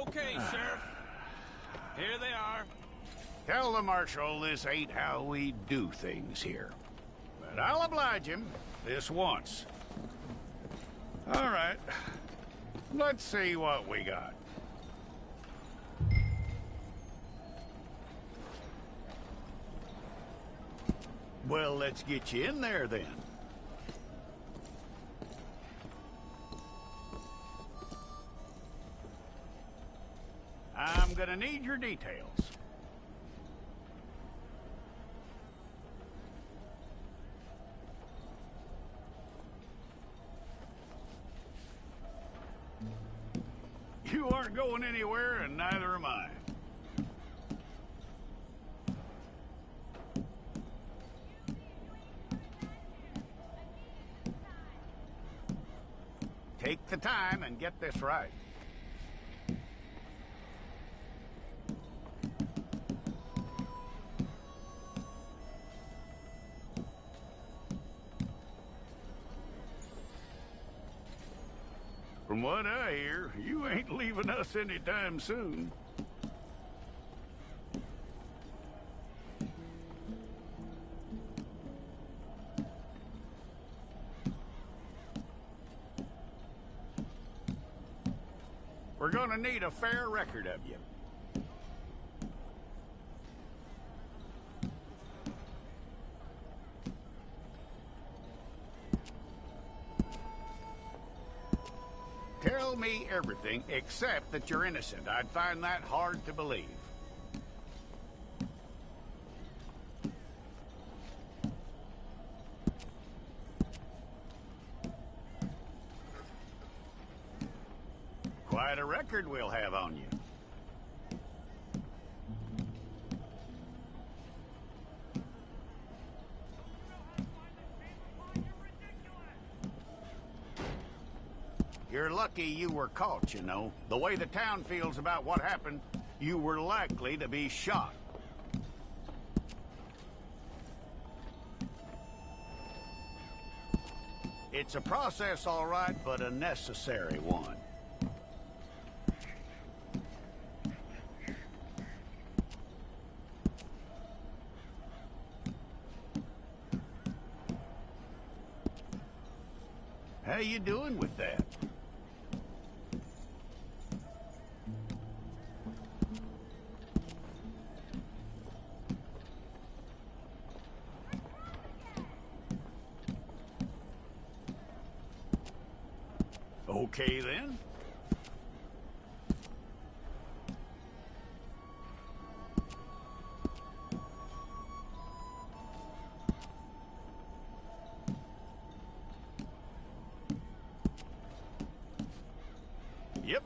Okay, Sheriff. Here they are. Tell the Marshal this ain't how we do things here. But I'll oblige him, this once. All right. Let's see what we got. Well, let's get you in there, then. I'm gonna need your details. You aren't going anywhere, and neither am I. Take the time and get this right. From what I hear, you ain't leaving us anytime soon. We're gonna need a fair record of you. Tell me everything except that you're innocent. I'd find that hard to believe. Quite a record we'll have on you. You're lucky you were caught, you know. The way the town feels about what happened, you were likely to be shot. It's a process, all right, but a necessary one. How you doing with that? Okay, then. Yep.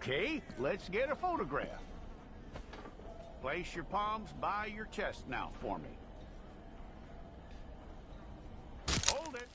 Okay, let's get a photograph. Place your palms by your chest now for me. Hold it.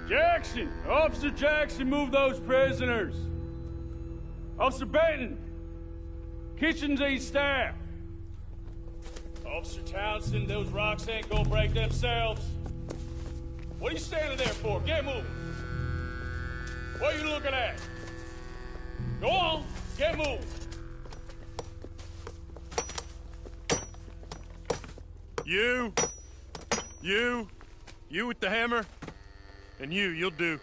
Jackson! Officer Jackson, move those prisoners! Officer Benton! Kitchens ain't staff! Officer Townsend, those rocks ain't gonna break themselves. What are you standing there for? Get moving! What are you looking at? Go on, get moving! You with the hammer? And you'll do.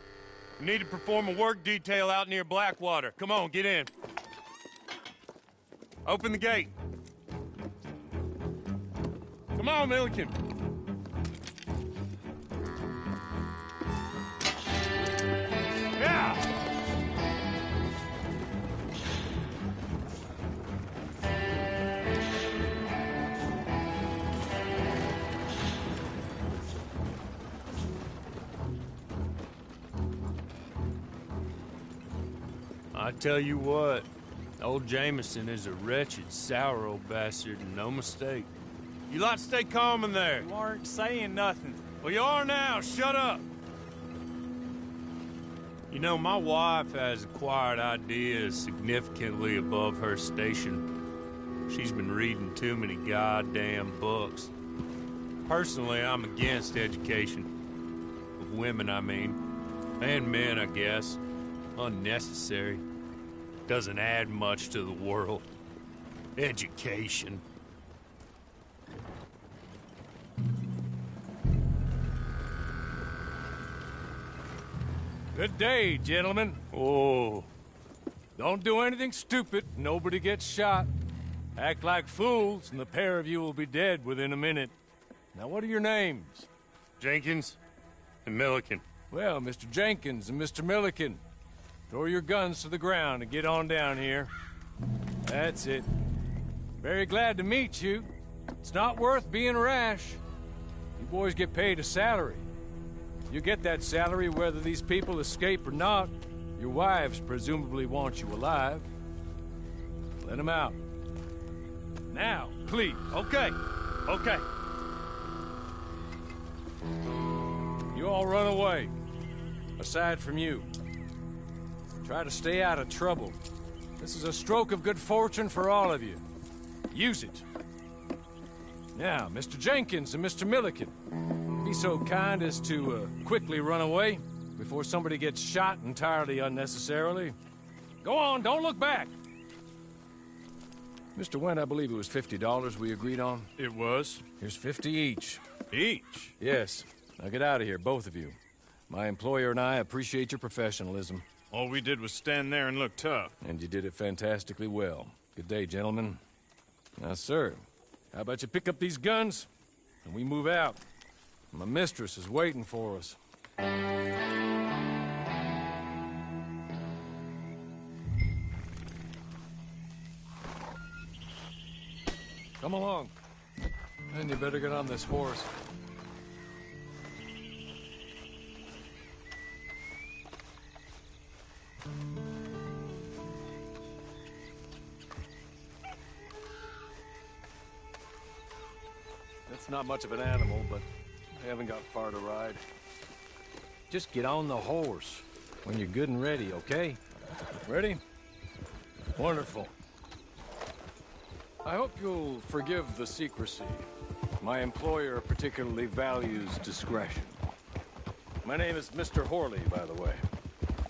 You need to perform a work detail out near Blackwater. Come on, get in. Open the gate. Come on, Milliken. Yeah! I tell you what, old Jameson is a wretched, sour old bastard, and no mistake. You lot stay calm in there. You aren't saying nothing. Well, you are now. Shut up. You know, my wife has acquired ideas significantly above her station. She's been reading too many goddamn books. Personally, I'm against education. Of women, I mean. And men, I guess. Unnecessary. Doesn't add much to the world. Education. Good day, gentlemen. Oh, Don't do anything stupid. Nobody gets shot. Act like fools, and the pair of you will be dead within a minute. Now, what are your names? Jenkins and Milliken. Well, Mr. Jenkins and Mr. Milliken, throw your guns to the ground and get on down here. That's it. Very glad to meet you. It's not worth being rash. You boys get paid a salary. You get that salary whether these people escape or not. Your wives presumably want you alive. Let them out. Now, please. Okay. You all run away. Aside from you. Try to stay out of trouble. This is a stroke of good fortune for all of you. Use it. Now, Mr. Jenkins and Mr. Milliken, be so kind as to quickly run away before somebody gets shot entirely unnecessarily. Go on, don't look back. Mr. Wendt, I believe it was $50 we agreed on. It was. Here's 50 each. Each? Yes. Now get out of here, both of you. My employer and I appreciate your professionalism. All we did was stand there and look tough. And you did it fantastically well. Good day, gentlemen. Now, sir, how about you pick up these guns, and we move out? My mistress is waiting for us. Come along. And you better get on this horse. That's not much of an animal, but I haven't got far to ride. Just get on the horse when you're good and ready, okay? Ready? Wonderful. I hope you'll forgive the secrecy. My employer particularly values discretion. My name is Mr. Horley, by the way.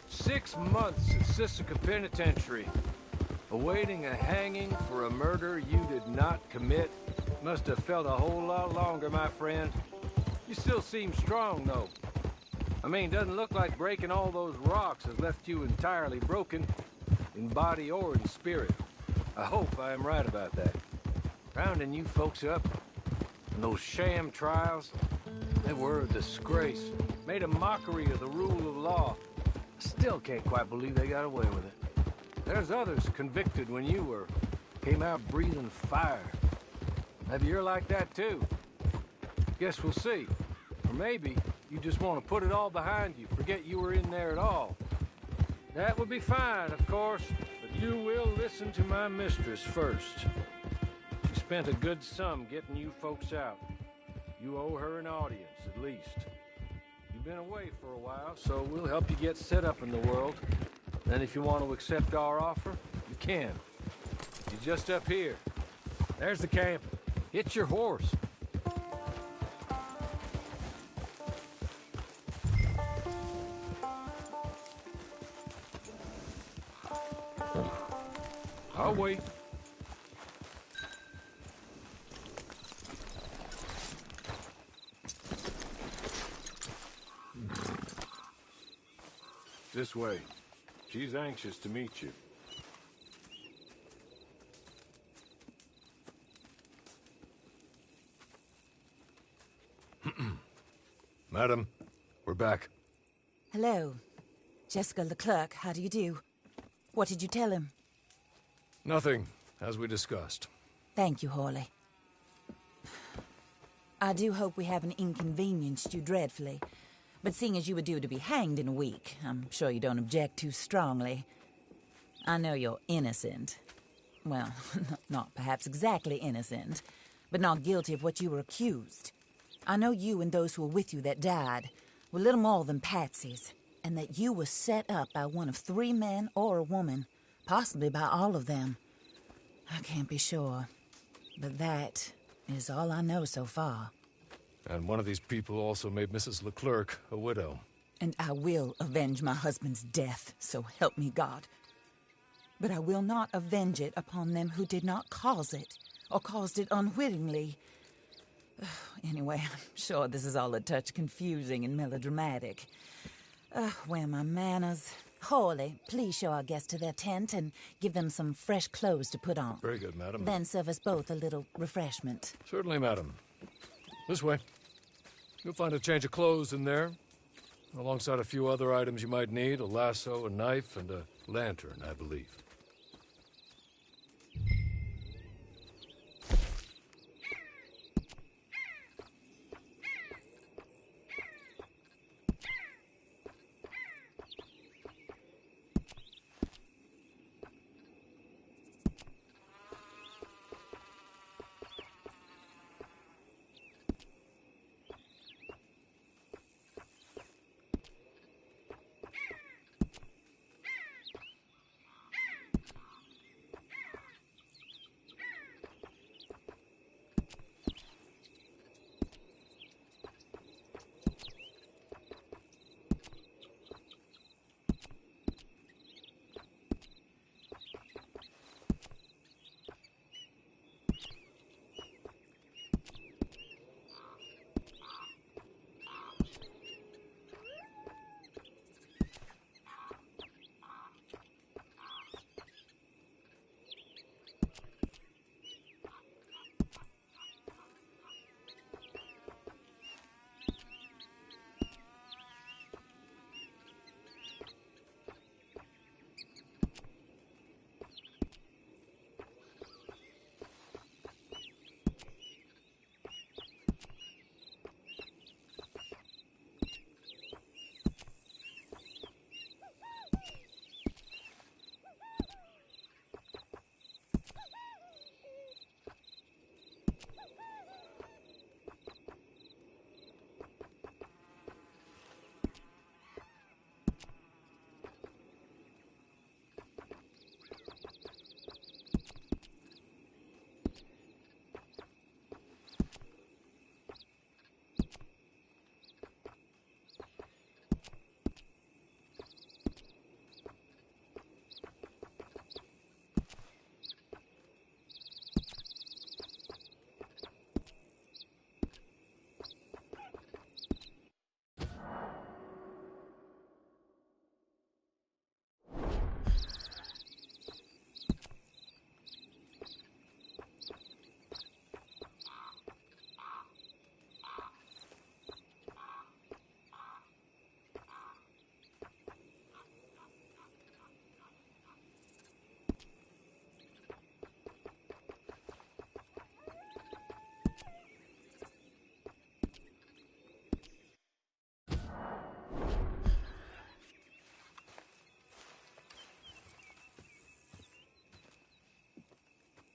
6 months at Sisika Penitentiary, awaiting a hanging for a murder you did not commit. Must have felt a whole lot longer, my friend. You still seem strong, though. I mean, doesn't look like breaking all those rocks has left you entirely broken, in body or in spirit. I hope I am right about that. Rounding you folks up, and those sham trials, they were a disgrace. Made a mockery of the rule of law. Still can't quite believe they got away with it. There's others convicted when you were. Came out breathing fire. Maybe you're like that too. Guess we'll see. Or maybe you just want to put it all behind you, forget you were in there at all. That would be fine, of course, but you will listen to my mistress first. She spent a good sum getting you folks out. You owe her an audience, at least. You've been away for a while, so we'll help you get set up in the world. Then if you want to accept our offer, you can. You're just up here. There's the camp. Hit your horse. I'll wait. This way. She's anxious to meet you. Madam, we're back. Hello. Jessica Leclerc, how do you do? What did you tell him? Nothing, as we discussed. Thank you, Horley. I do hope we haven't inconvenienced you dreadfully. But seeing as you were due to be hanged in a week, I'm sure you don't object too strongly. I know you're innocent. Well, not perhaps exactly innocent, but not guilty of what you were accused. I know you and those who were with you that died were little more than patsies, and that you were set up by one of 3 men or a woman, possibly by all of them. I can't be sure, but that is all I know so far. And one of these people also made Mrs. Leclerc a widow. And I will avenge my husband's death, so help me God. But I will not avenge it upon them who did not cause it, or caused it unwittingly. Anyway, I'm sure this is all a touch confusing and melodramatic. Where are my manners? Horley, please show our guests to their tent and give them some fresh clothes to put on. Very good, madam. Then serve us both a little refreshment. Certainly, madam. This way. You'll find a change of clothes in there, alongside a few other items you might need, a lasso, a knife, and a lantern, I believe.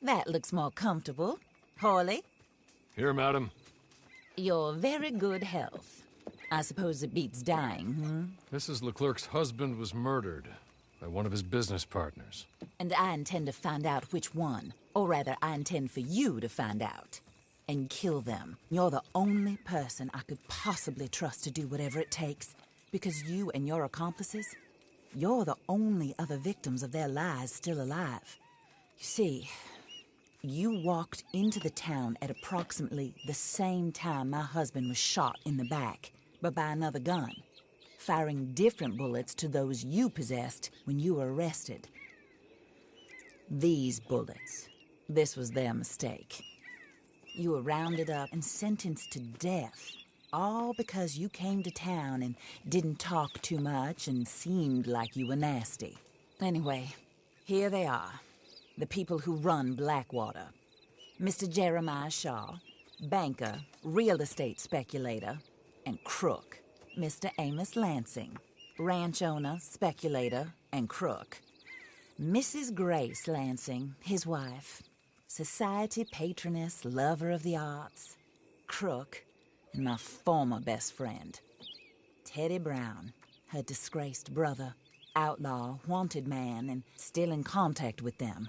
That looks more comfortable. Hawley, Here, madam. your very good health. I suppose it beats dying, Mrs. Leclerc's husband was murdered by one of his business partners. And I intend to find out which one. Or rather, I intend for you to find out. And kill them. You're the only person I could possibly trust to do whatever it takes. Because you and your accomplices, you're the only other victims of their lies still alive. You see, you walked into the town at approximately the same time my husband was shot in the back, but by another gun, firing different bullets to those you possessed when you were arrested. These bullets, this was their mistake. You were rounded up and sentenced to death, all because you came to town and didn't talk too much and seemed like you were nasty. Anyway, here they are, the people who run Blackwater. Mr. Jeremiah Shaw, banker, real estate speculator, and crook. Mr. Amos Lansing, ranch owner, speculator, and crook. Mrs. Grace Lansing, his wife, society patroness, lover of the arts, crook, and my former best friend. Teddy Brown, her disgraced brother, outlaw, wanted man, and still in contact with them.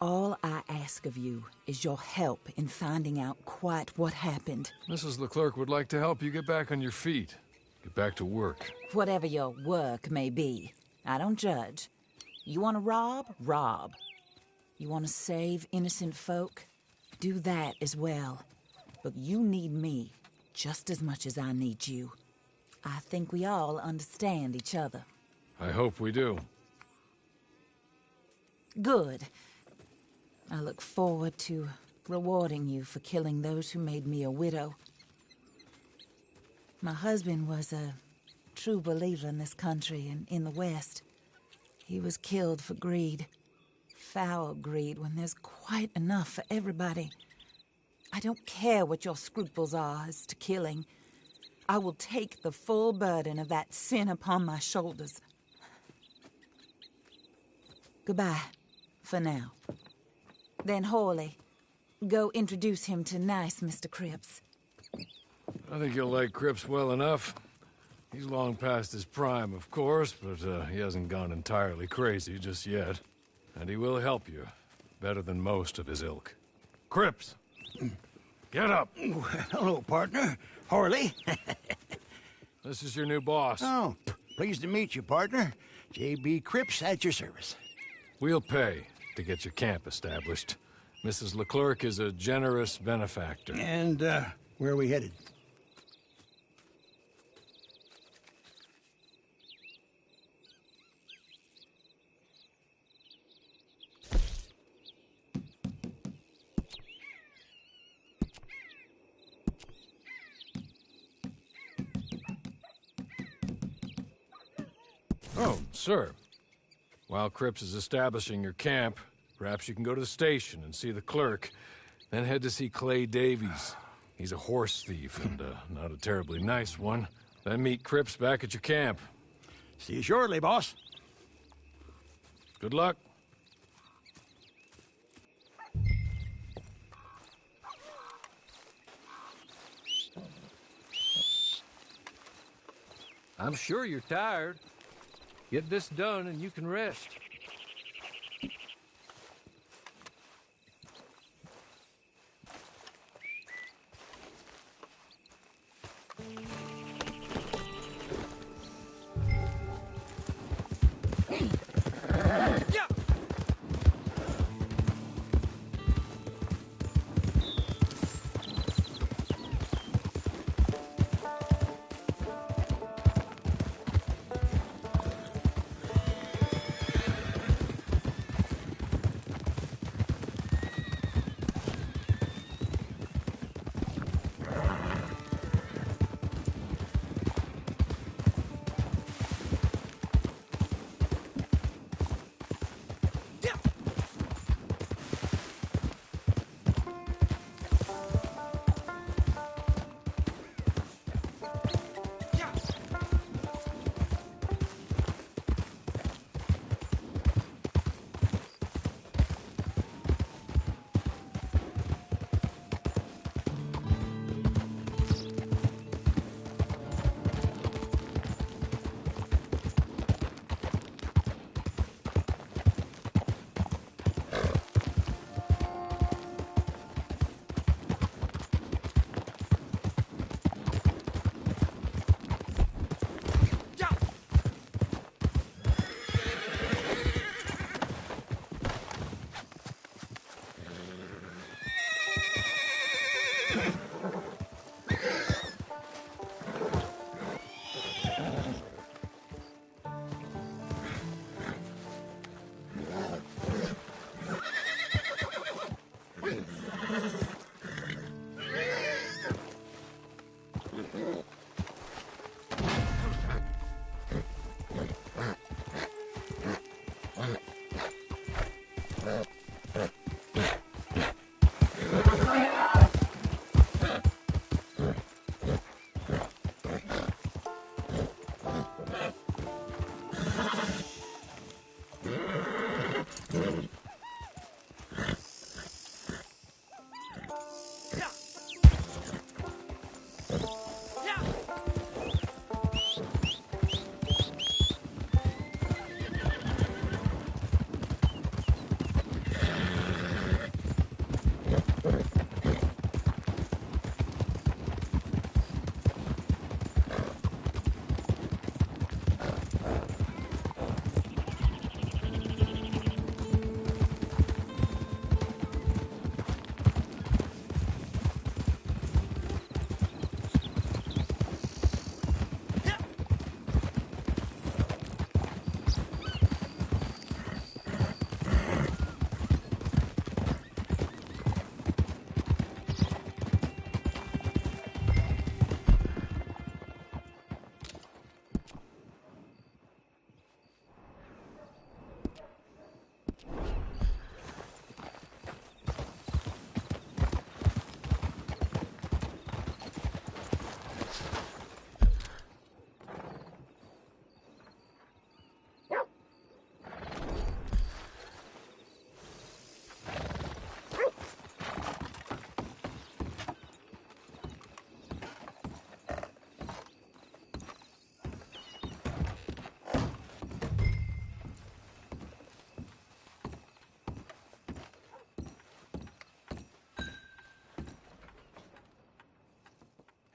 All I ask of you is your help in finding out quite what happened. Mrs. Leclerc would like to help you get back on your feet. Get back to work. Whatever your work may be, I don't judge. You want to rob? Rob. You want to save innocent folk? Do that as well. But you need me just as much as I need you. I think we all understand each other. I hope we do. Good. I look forward to rewarding you for killing those who made me a widow. My husband was a true believer in this country and in the West. He was killed for greed. Foul greed when there's quite enough for everybody. I don't care what your scruples are as to killing. I will take the full burden of that sin upon my shoulders. Goodbye, for now. Then Hawley, go introduce him to nice Mr. Cripps. I think you'll like Cripps well enough. He's long past his prime, of course, but he hasn't gone entirely crazy just yet. And he will help you, better than most of his ilk. Cripps! Get up! Hello, partner. Hawley. This is your new boss. Oh, pleased to meet you, partner. J.B. Cripps at your service. We'll pay to get your camp established. Mrs. Leclerc is a generous benefactor. And, where are we headed? Oh, sir. While Cripps is establishing your camp, perhaps you can go to the station and see the clerk, then head to see Clay Davies. He's a horse thief, and not a terribly nice one. Then meet Cripps back at your camp. See you shortly, boss. Good luck. I'm sure you're tired. Get this done and you can rest.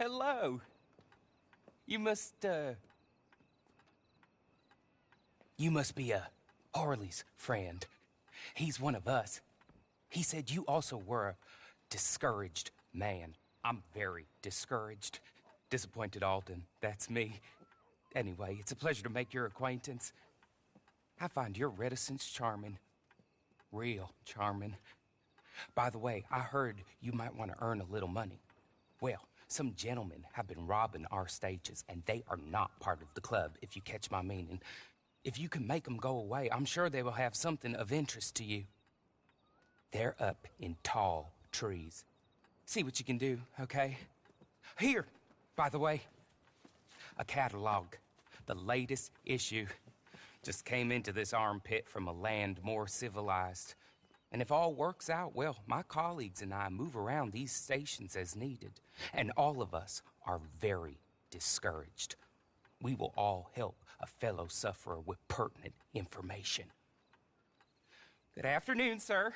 Hello. You must be Harley's friend. He's one of us. He said you also were a discouraged man. I'm very discouraged. Disappointed Alden, that's me. Anyway, it's a pleasure to make your acquaintance. I find your reticence charming. Real charming. By the way, I heard you might want to earn a little money. Well, some gentlemen have been robbing our stages, and they are not part of the club, if you catch my meaning. If you can make them go away, I'm sure they will have something of interest to you. They're up in tall trees. See what you can do, okay? Here, by the way, a catalog. The latest issue. Just came into this armpit from a land more civilized. And if all works out, well, my colleagues and I move around these stations as needed. And all of us are very discouraged. We will all help a fellow sufferer with pertinent information. Good afternoon, sir.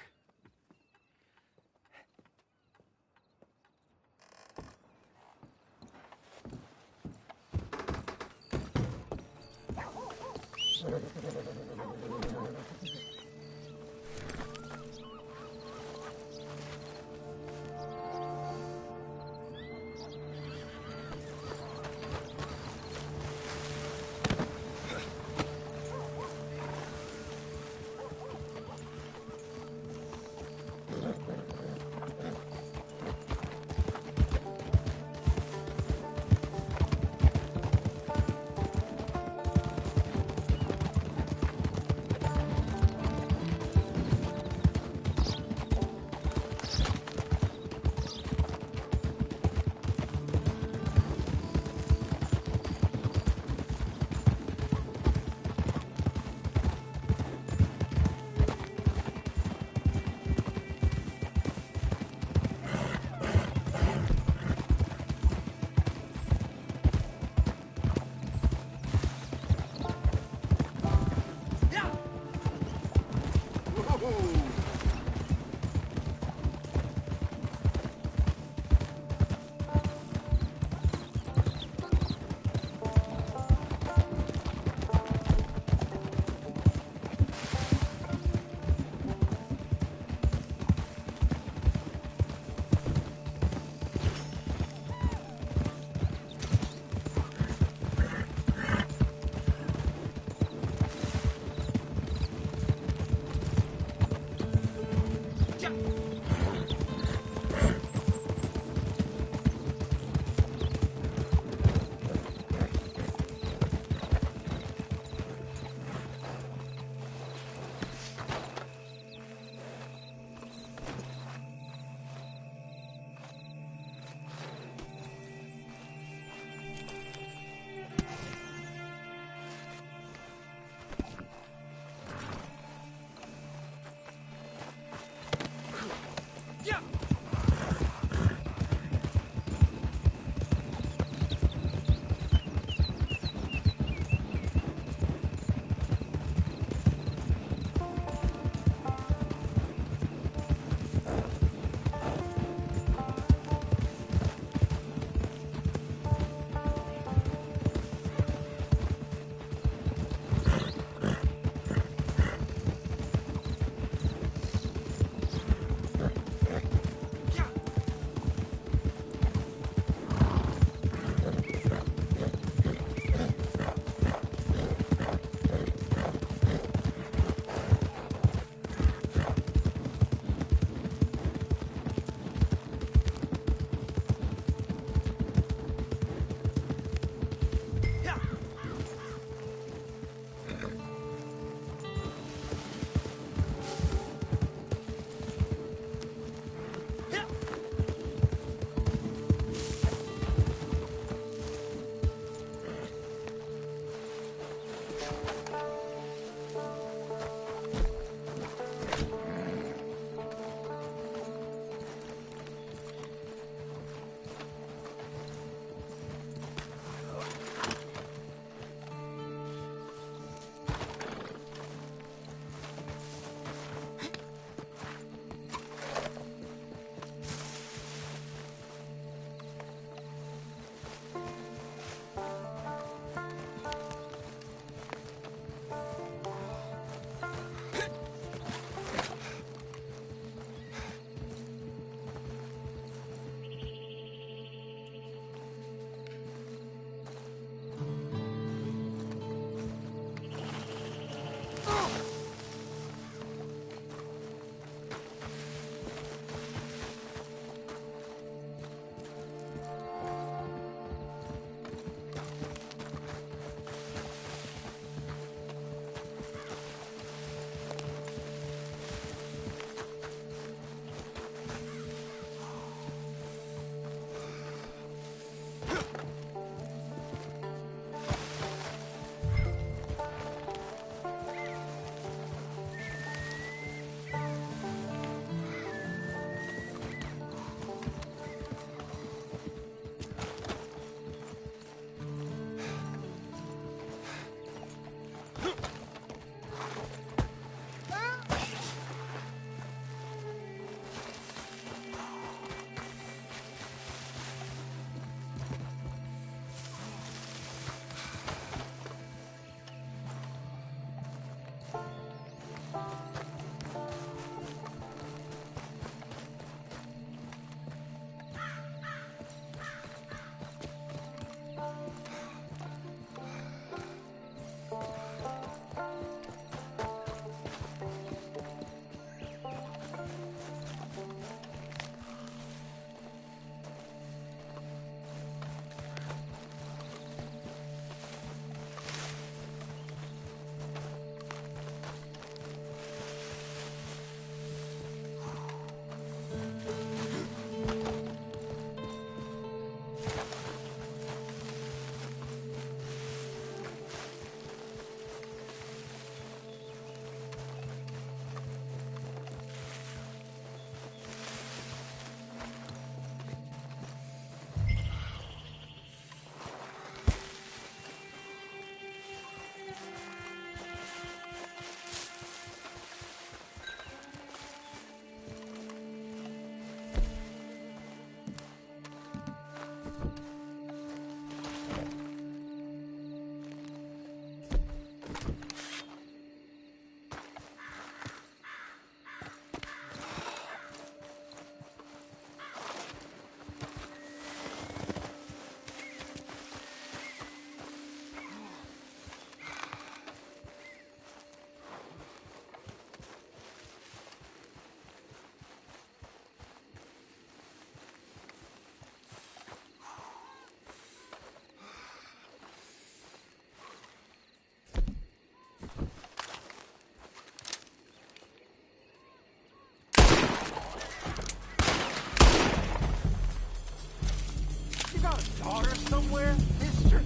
somewhere, mister?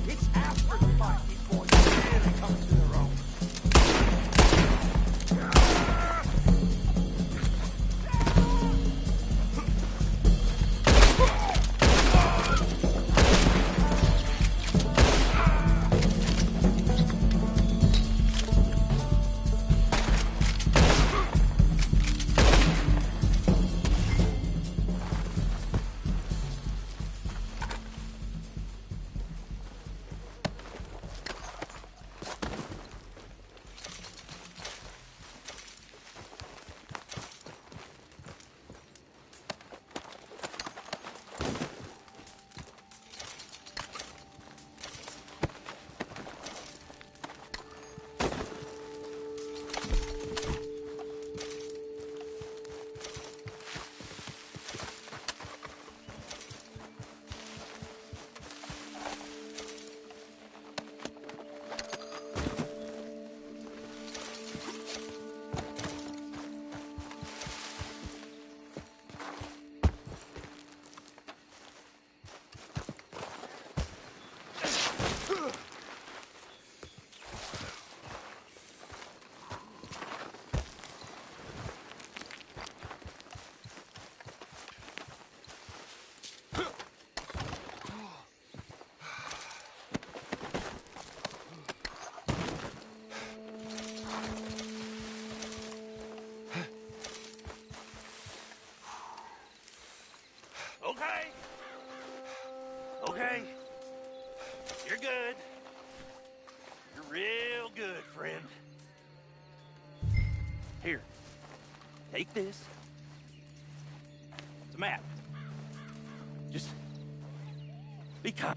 It's after the fight these boys really come to their own. Okay. You're good. You're real good, friend. Here. Take this. It's a map. Just be kind.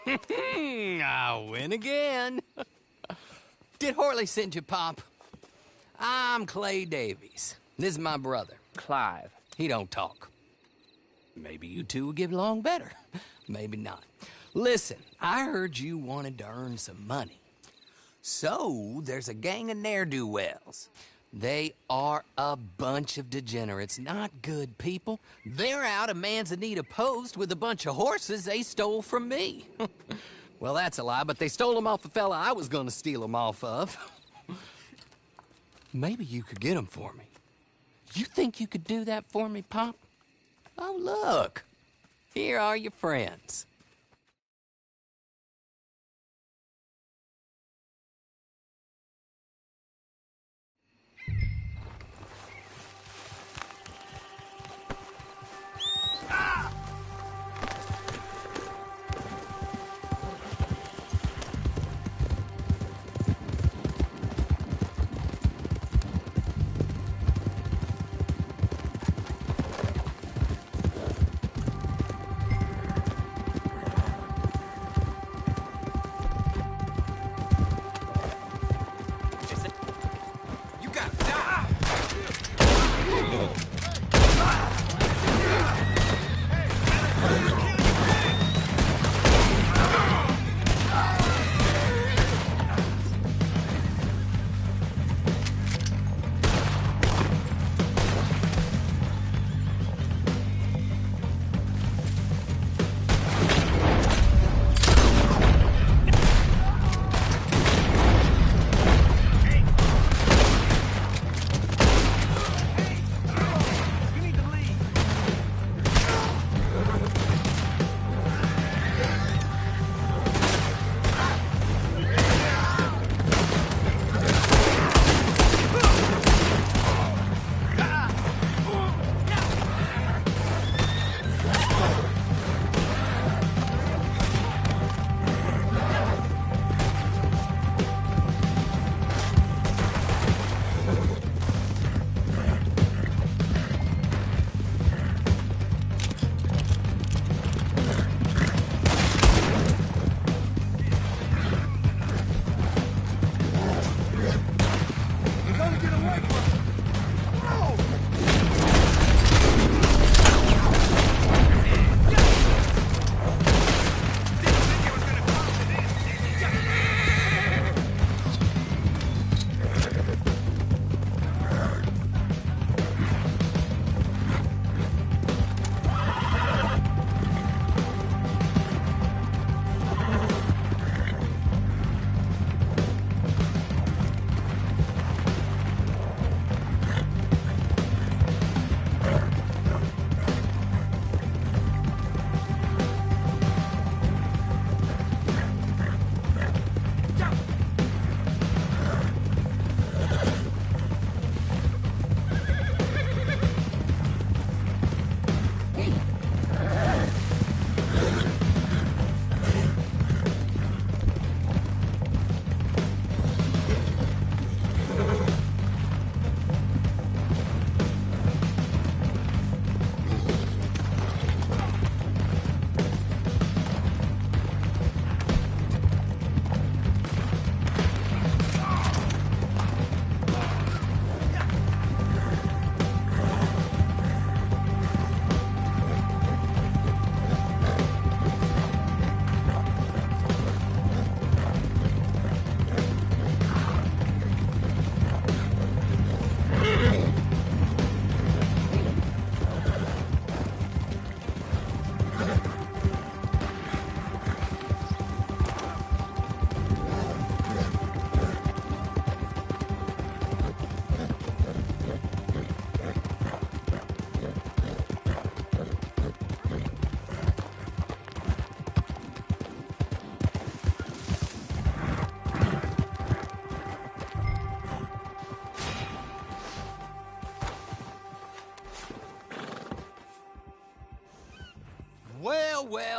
I win again. Did Horley send you, Pop? I'm Clay Davies. This is my brother, Clive. He don't talk. Maybe you two will get along better. Maybe not. Listen, I heard you wanted to earn some money. So, there's a gang of ne'er-do-wells. They are a bunch of degenerates, not good people. They're out of Manzanita Post with a bunch of horses they stole from me. Well, that's a lie, but they stole them off the fella I was gonna steal them off of. Maybe you could get them for me. You think you could do that for me, Pop? Oh, look. Here are your friends.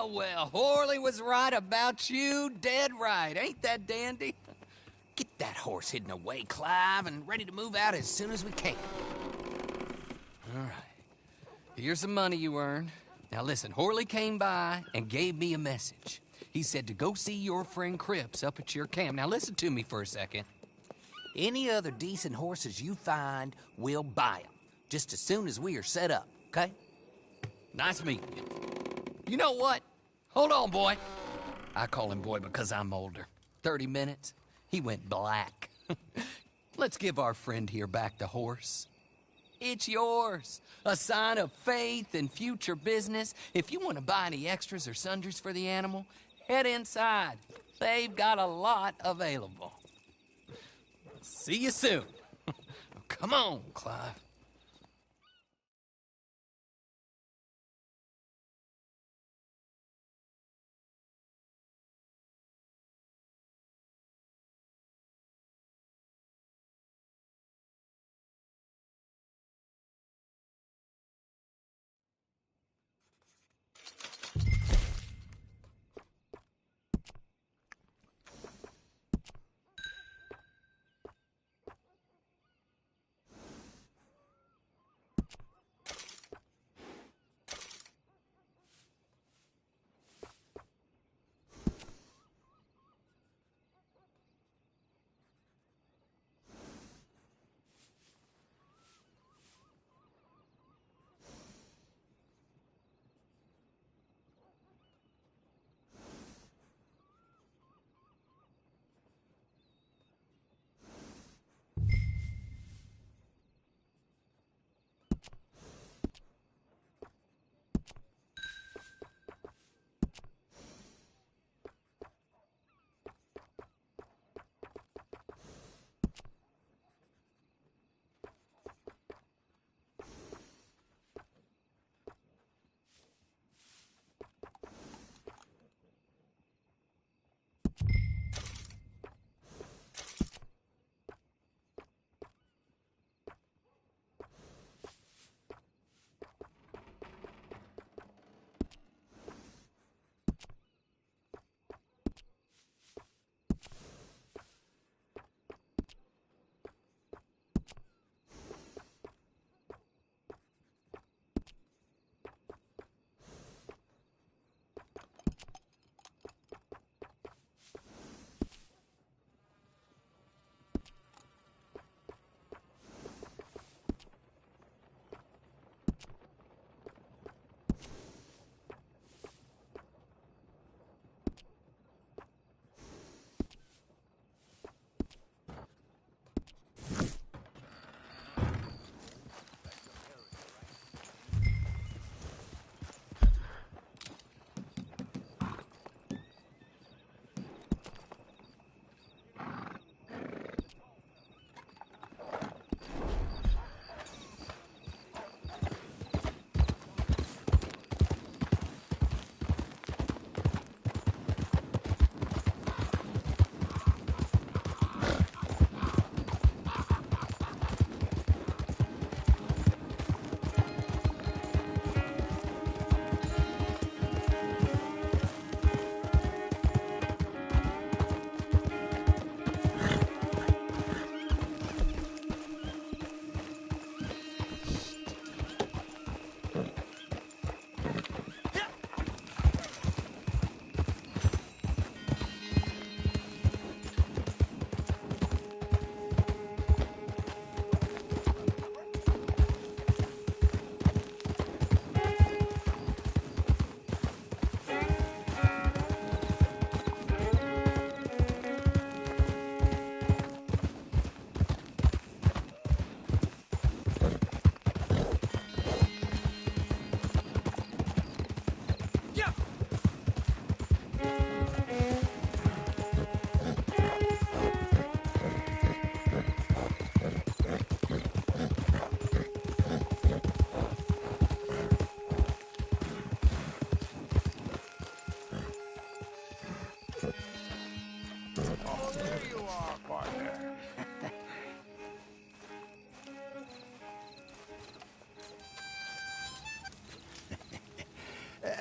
Well, Horley was right about you, dead right. Ain't that dandy? Get that horse hidden away, Clive, and ready to move out as soon as we can. All right. Here's some money you earned. Now listen, Horley came by and gave me a message. He said to go see your friend Cripps up at your camp. Now listen to me for a second. Any other decent horses you find, we'll buy them. Just as soon as we are set up, okay? Nice meeting you. You know what? Hold on, boy. I call him boy because I'm older. 30 minutes, he went black. Let's give our friend here back the horse. It's yours. A sign of faith and future business. If you want to buy any extras or sundries for the animal, head inside. They've got a lot available. See you soon. Come on, Clive.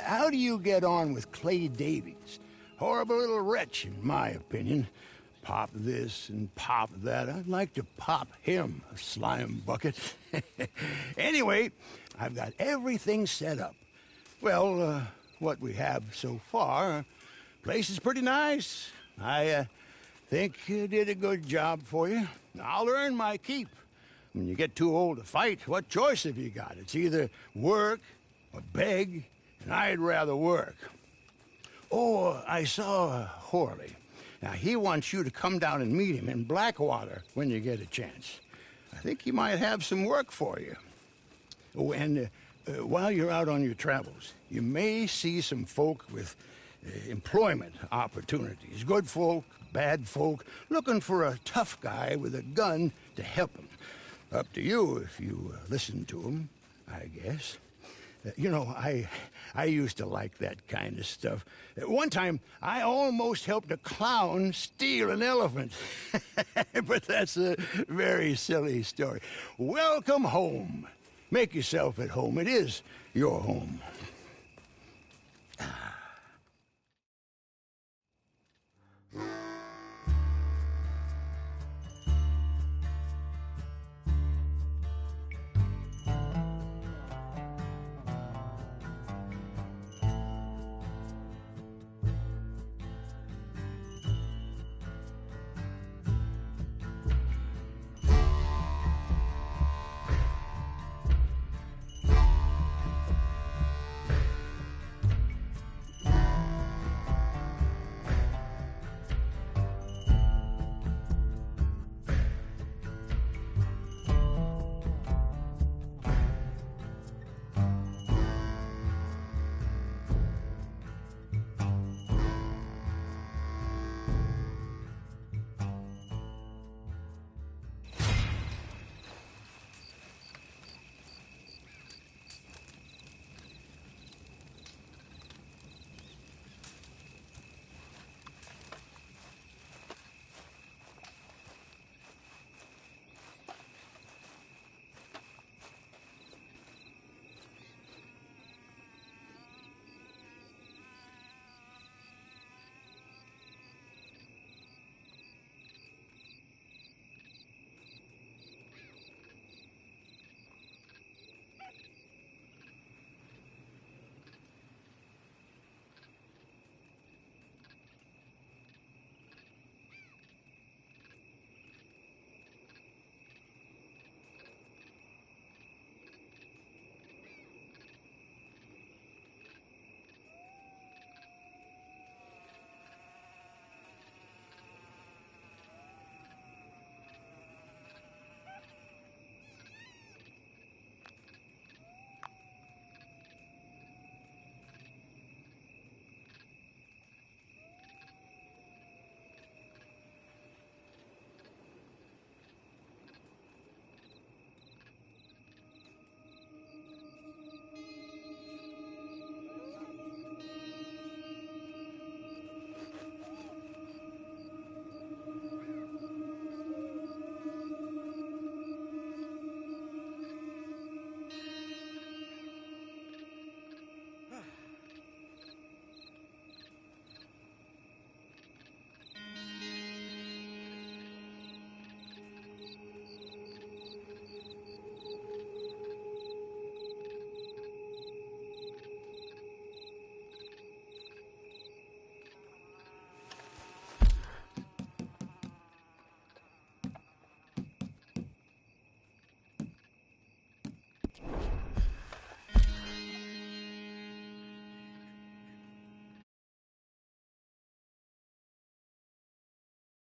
How do you get on with Clay Davies? Horrible little wretch, in my opinion. Pop this and pop that. I'd like to pop him, a slime bucket. Anyway, I've got everything set up. Well, what we have so far, Place is pretty nice. I think you did a good job for you. I'll earn my keep. When you get too old to fight, what choice have you got? It's either work or beg, and I'd rather work. Oh, I saw Horley. Now, he wants you to come down and meet him in Blackwater when you get a chance. I think he might have some work for you. Oh, and while you're out on your travels, you may see some folk with employment opportunities. Good folk, bad folk, looking for a tough guy with a gun to help them. Up to you if you listen to them, I guess. You know, I used to like that kind of stuff. One time, I almost helped a clown steal an elephant. But that's a very silly story. Welcome home. Make yourself at home. It is your home.